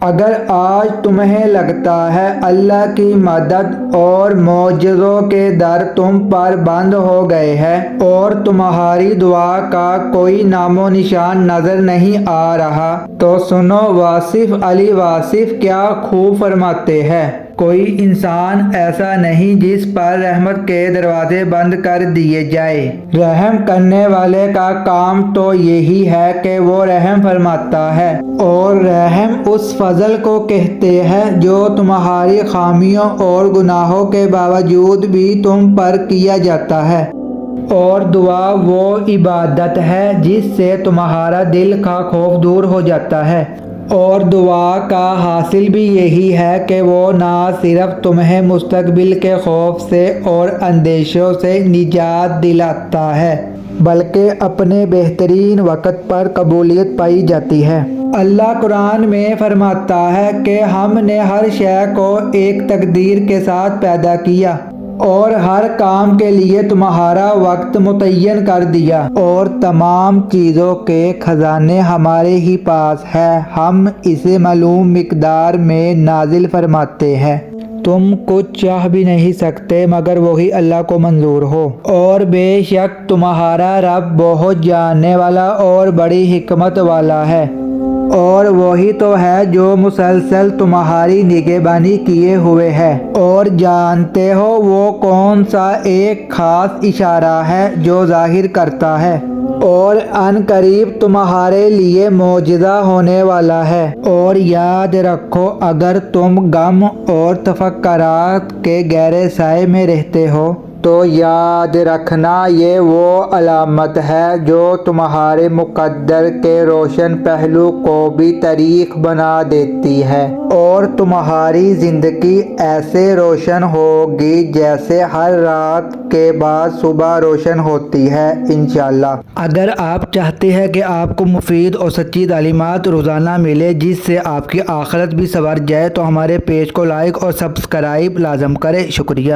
اگر آج تمہیں لگتا ہے اللہ کی مدد اور معجزوں کے در تم پر بند ہو گئے ہیں اور تمہاری دعا کا کوئی نام و نشان نظر نہیں آ رہا، تو سنو واصف علی واصف کیا خوب فرماتے ہیں، کوئی انسان ایسا نہیں جس پر رحمت کے دروازے بند کر دیے جائے۔ رحم کرنے والے کا کام تو یہی ہے کہ وہ رحم فرماتا ہے، اور رحم اس فضل کو کہتے ہیں جو تمہاری خامیوں اور گناہوں کے باوجود بھی تم پر کیا جاتا ہے، اور دعا وہ عبادت ہے جس سے تمہارا دل کا خوف دور ہو جاتا ہے، اور دعا کا حاصل بھی یہی ہے کہ وہ نہ صرف تمہیں مستقبل کے خوف سے اور اندیشوں سے نجات دلاتا ہے بلکہ اپنے بہترین وقت پر قبولیت پائی جاتی ہے۔ اللہ قرآن میں فرماتا ہے کہ ہم نے ہر شے کو ایک تقدیر کے ساتھ پیدا کیا اور ہر کام کے لیے تمہارا وقت متعین کر دیا، اور تمام چیزوں کے خزانے ہمارے ہی پاس ہیں، ہم اسے معلوم مقدار میں نازل فرماتے ہیں، تم کچھ چاہ بھی نہیں سکتے مگر وہی اللہ کو منظور ہو، اور بے شک تمہارا رب بہت جاننے والا اور بڑی حکمت والا ہے، اور وہی تو ہے جو مسلسل تمہاری نگہبانی کیے ہوئے ہے، اور جانتے ہو وہ کون سا ایک خاص اشارہ ہے جو ظاہر کرتا ہے، اور ان قریب تمہارے لیے معجزہ ہونے والا ہے۔ اور یاد رکھو اگر تم غم اور تفکرات کے گہرے سائے میں رہتے ہو تو یاد رکھنا یہ وہ علامت ہے جو تمہارے مقدر کے روشن پہلو کو بھی تاریک بنا دیتی ہے، اور تمہاری زندگی ایسے روشن ہوگی جیسے ہر رات کے بعد صبح روشن ہوتی ہے انشاءاللہ۔ اگر آپ چاہتے ہیں کہ آپ کو مفید اور سچی تعلیمات روزانہ ملے جس سے آپ کی آخرت بھی سنور جائے تو ہمارے پیج کو لائک اور سبسکرائب لازم کریں۔ شکریہ۔